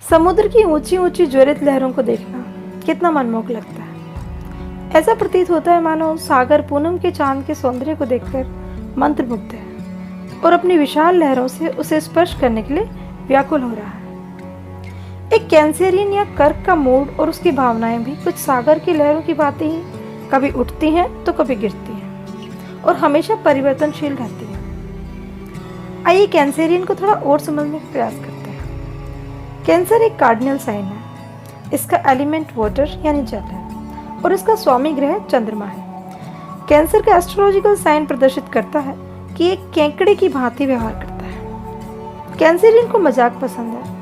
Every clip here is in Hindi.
समुद्र की ऊंची ऊंची ज्वलित लहरों को देखना कितना मनमोहक लगता है। ऐसा प्रतीत होता है मानो सागर पूनम के चांद के सौंदर्य को देखकर मंत्रमुग्ध है और अपनी विशाल लहरों से उसे स्पर्श करने के लिए व्याकुल हो रहा है। एक कैंसेरियन या कर्क का मूड और उसकी भावनाएं भी कुछ सागर की लहरों की भांति ही कभी उठती हैं तो कभी गिरती हैं और हमेशा परिवर्तनशील रहती हैं। आइए कैंसेरियन को थोड़ा और समझने का प्रयास करते हैं। कैंसर एक कार्डिनल साइन है। इसका एलिमेंट वाटर यानी जल है और इसका स्वामी ग्रह चंद्रमा है। कैंसर का एस्ट्रोलॉजिकल साइन प्रदर्शित करता है कि एक केकड़े की भांति व्यवहार करता है। कैंसेरियन को मजाक पसंद है।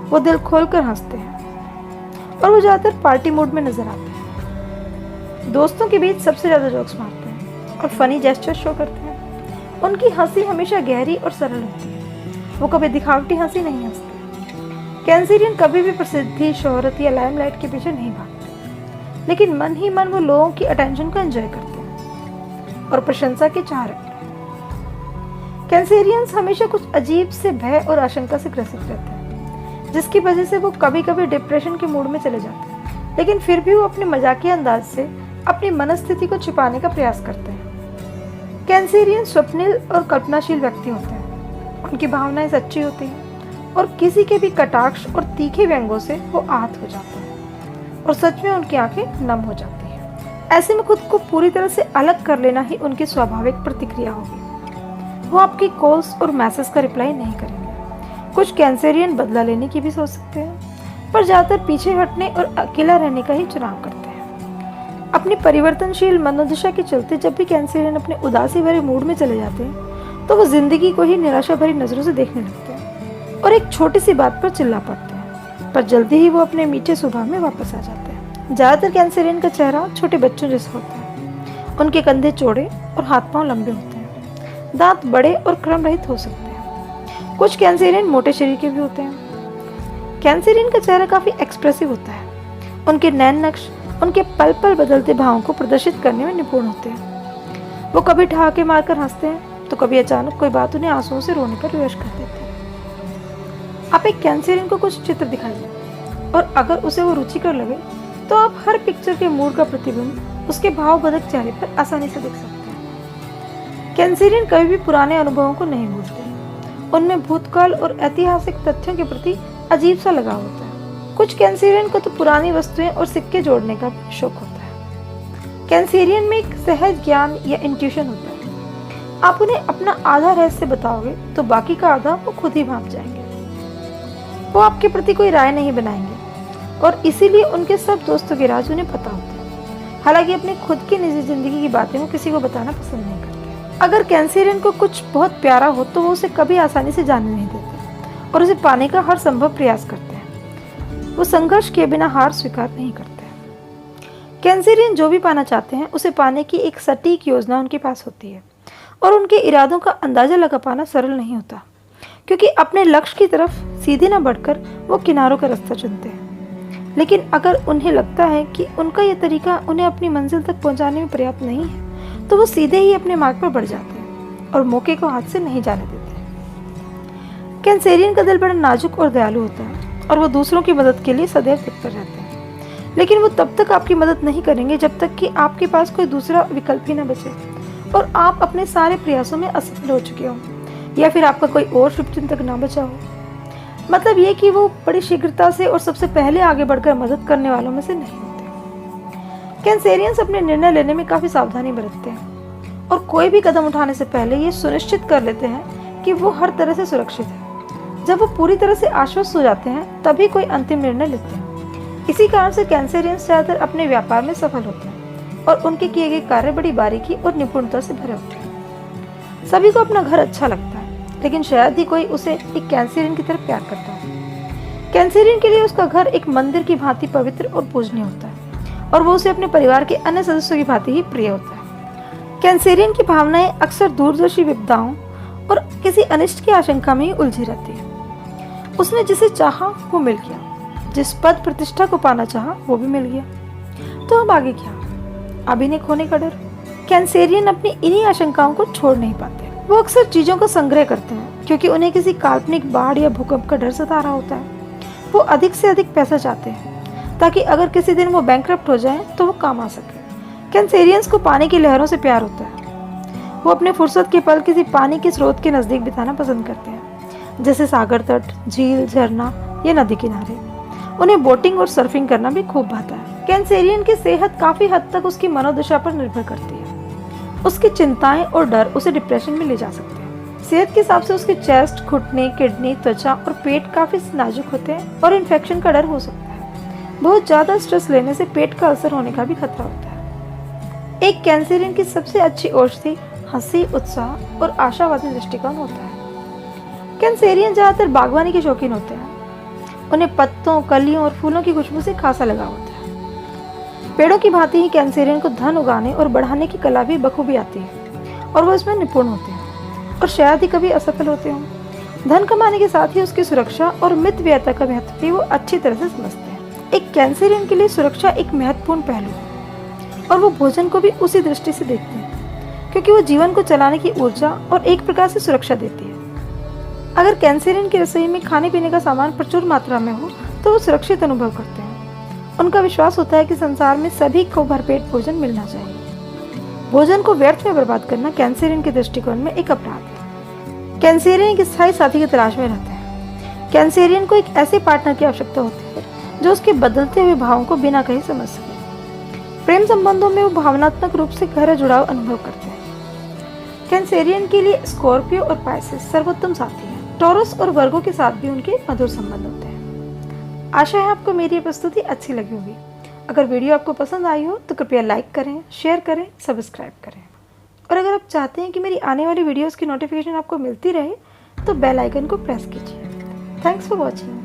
वो दिल खोलकर हंसते हैं और वो ज्यादातर पार्टी मूड में नजर आते हैं। दोस्तों के बीच सबसे ज्यादा जोक्स मारते हैं और फनी जेस्चर शो करते हैं। उनकी हंसी हमेशा गहरी और सरल होती है। वो कभी दिखावटी हंसी नहीं हंसते। कैंसेरियन कभी भी प्रसिद्धि, शोहरत या लाइमलाइट के पीछे नहीं भागते, लेकिन मन ही मन वो लोगों की अटेंशन को एंजॉय करते हैं और प्रशंसा के चाह रखते हैं। कैंसेरियंस हमेशा कुछ अजीब से भय और आशंका से ग्रसित रहते हैं, जिसकी वजह से वो कभी कभी डिप्रेशन के मूड में चले जाते हैं, लेकिन फिर भी वो अपने मजाकिया अंदाज से अपनी मनस्थिति को छिपाने का प्रयास करते हैं। कैंसेरियन स्वप्निल और कल्पनाशील व्यक्ति होते हैं। उनकी भावनाएं सच्ची होती हैं और किसी के भी कटाक्ष और तीखे व्यंगों से वो आहत हो जाते हैं और सच में उनकी आंखें नम हो जाती हैं। ऐसे में खुद को पूरी तरह से अलग कर लेना ही उनकी स्वाभाविक प्रतिक्रिया होगी। वो आपकी कॉल्स और मैसेज का रिप्लाई नहीं करेंगे। कुछ कैंसेरियन बदला लेने की भी सोच सकते हैं, पर ज़्यादातर पीछे हटने और अकेला रहने का ही चुनाव करते हैं। अपनी परिवर्तनशील मनोदशा के चलते जब भी कैंसेरियन अपने उदासी भरे मूड में चले जाते हैं तो वो जिंदगी को ही निराशा भरी नजरों से देखने लगते हैं और एक छोटी सी बात पर चिल्ला पड़ते हैं, पर जल्दी ही वो अपने मीठे स्वभाव में वापस आ जाते हैं। ज्यादातर कैंसेरियन का चेहरा छोटे बच्चों जैसा होता है। उनके कंधे चौड़े और हाथ पांव लंबे होते हैं। दांत बड़े और क्रम रहित हो सकते हैं। कुछ कैंसेरियन मोटे शरीर के भी होते हैं। कैंसेरियन का चेहरा काफी एक्सप्रेसिव होता है। उनके नैन नक्श उनके पल पल बदलते भावों को प्रदर्शित करने में निपुण होते हैं। वो कभी ठहाके मारकर हंसते हैं तो कभी अचानक कोई बात उन्हें आंसुओं से रोने पर विवश कर देती है। आप एक कैंसेरियन को कुछ चित्र दिखाइए और अगर उसे वो रुचिकर लगे तो आप हर पिक्चर के मूड का प्रतिबिंब उसके भाव बदक चेहरे पर आसानी से देख सकते हैं। कैंसेरियन कभी भी पुराने अनुभवों को नहीं भूलते। उनमें भूतकाल और ऐतिहासिक तथ्यों के प्रति अजीब सा लगाव होता है। कुछ कैंसेरियन को तो पुरानी वस्तुएं और सिक्के जोड़ने का शौक होता है। कैंसेरियन में एक सहज ज्ञान या इंट्यूशन होता है। आप उन्हें अपना आधा रहस्य बताओगे तो बाकी का आधा वो खुद ही भांप जाएंगे। वो आपके प्रति कोई राय नहीं बनाएंगे और इसीलिए उनके सब दोस्तों के राज उन्हें पता होते हैं। हालांकि अपनी खुद की निजी जिंदगी की बातें वो किसी को बताना पसंद नहीं करते। अगर कैंसेरियन को कुछ बहुत प्यारा हो तो वो उसे कभी आसानी से जाने नहीं देते और उसे पाने का हर संभव प्रयास करते हैं। वो संघर्ष किए बिना हार स्वीकार नहीं करते। कैंसेरियन जो भी पाना चाहते हैं उसे पाने की एक सटीक योजना उनके पास होती है और उनके इरादों का अंदाजा लगा पाना सरल नहीं होता, क्योंकि अपने लक्ष्य की तरफ सीधे न बढ़कर वो किनारों का रास्ता चुनते हैं। लेकिन अगर उन्हें लगता है कि उनका यह तरीका उन्हें अपनी मंजिल तक पहुंचाने में पर्याप्त नहीं है तो वो सीधे ही अपने मार्ग पर बढ़ जाते हैं और मौके को हाथ से नहीं जाने देते। कैंसेरियन का दिल बड़ा नाजुक और दयालु होता है और वो दूसरों की मदद के लिए सदैव तत्पर रहते हैं, लेकिन वो तब तक आपकी मदद नहीं करेंगे जब तक कि आपके पास कोई दूसरा विकल्प ही न बचे और आप अपने सारे प्रयासों में असफल हो चुके हो या फिर आपका कोई और शुभचिंतक ना बचा हो। मतलब ये कि वो बड़ी शीघ्रता से और सबसे पहले आगे बढ़कर मदद करने वालों में से नहीं होते। कैंसेरियंस अपने निर्णय लेने में काफी सावधानी बरतते हैं और कोई भी कदम उठाने से पहले ये सुनिश्चित कर लेते हैं कि वो हर तरह से सुरक्षित है। जब वो पूरी तरह से आश्वस्त हो जाते हैं तभी कोई अंतिम निर्णय लेते हैं। इसी कारण से कैंसेरियंस ज्यादातर अपने व्यापार में सफल होते हैं और उनके किए गए कार्य बड़ी बारीकी और निपुणता से भरे होते हैं। सभी को अपना घर अच्छा लगता है, लेकिन शायद ही कोई उसे एक कैंसेरियन की तरफ प्यार करता है। कैंसेरियन के लिए उसका घर एक मंदिर की भांति पवित्र और पूजनीय होता है और वो उसे अपने परिवार के अन्य सदस्यों की भांति ही प्रिय होता है। कैंसेरियन की भावनाएं अक्सर दूरदर्शी विपदाओं और किसी अनिष्ट की आशंका में ही उलझी रहती है। उसने जिसे चाहा वो मिल गया, जिस पद प्रतिष्ठा को पाना चाहा वो भी मिल गया, तो अब आगे क्या? अब इन्हें खोने का डर। कैंसेरियन अपनी इन्हीं आशंकाओं को छोड़ नहीं पाते। वो अक्सर चीजों का संग्रह करते हैं क्योंकि उन्हें किसी काल्पनिक बाढ़ या भूकंप का डर सता रहा होता है। वो अधिक से अधिक पैसा चाहते हैं ताकि अगर किसी दिन वो बैंकरप्ट हो जाएं तो वो काम आ सके। कैंसेरियंस को पानी की लहरों से प्यार होता है। वो अपने फुर्सत के पल किसी पानी के स्रोत के नज़दीक बिताना पसंद करते हैं, जैसे सागर तट, झील, झरना या नदी किनारे। उन्हें बोटिंग और सर्फिंग करना भी खूब भाता है। कैंसेरियन की सेहत काफ़ी हद तक उसकी मनोदशा पर निर्भर करती है। उसकी चिंताएं और डर उसे डिप्रेशन में ले जा सकते हैं। सेहत के हिसाब से उसके चेस्ट, घुटने, किडनी, त्वचा और पेट काफ़ी नाजुक होते हैं और इन्फेक्शन का डर हो सकता है। बहुत ज़्यादा स्ट्रेस लेने से पेट का अल्सर होने का भी खतरा होता है। एक कैंसेरियन की सबसे अच्छी औषधि हंसी, उत्साह और आशावादी दृष्टिकोण होता है। कैंसेरियन ज़्यादातर बागवानी के शौकीन होते हैं। उन्हें पत्तों, कलियों और फूलों की खुशबू से खासा लगाव होता है। पेड़ों की भांति ही कैंसेरियन को धन उगाने और बढ़ाने की कला भी बखूबी आती है और वो इसमें निपुण होते हैं और शायद ही कभी असफल होते हों। धन कमाने के साथ ही उसकी सुरक्षा और मितव्ययता का महत्व भी वो अच्छी तरह से समझते हैं। एक कैंसेरियन के लिए सुरक्षा एक महत्वपूर्ण पहलू है और वो भोजन को भी उसी दृष्टि से देखते हैं, क्योंकि वो जीवन को चलाने की ऊर्जा और एक प्रकार से सुरक्षा देती है। अगर कैंसेरियन की रसोई में खाने पीने का सामान प्रचुर मात्रा में हो तो वो सुरक्षित अनुभव करते हैं। उनका विश्वास होता है कि संसार में सभी को भरपेट भोजन मिलना चाहिए। भोजन को व्यर्थ में बर्बाद करना कैंसेरियन के दृष्टिकोण में एक अपराध है। कैंसेरियन एक स्थायी साथी की तलाश में रहते हैं। कैंसेरियन को एक ऐसे पार्टनर की आवश्यकता होती है जो उसके बदलते हुए भावों को बिना कहे समझ सके। प्रेम संबंधों में वो भावनात्मक रूप से गहरा जुड़ाव अनुभव करते हैं। कैंसेरियन के लिए स्कॉर्पियो और पाइसेस सर्वोत्तम साथी हैं। टॉरस और वर्गो के साथ भी उनके मधुर संबंध होते हैं। आशा है आपको मेरी ये प्रस्तुति अच्छी लगी होगी। अगर वीडियो आपको पसंद आई हो तो कृपया लाइक करें, शेयर करें, सब्सक्राइब करें। और अगर आप चाहते हैं कि मेरी आने वाली वीडियोस की नोटिफिकेशन आपको मिलती रहे तो बेल आइकन को प्रेस कीजिए। Thanks for watching.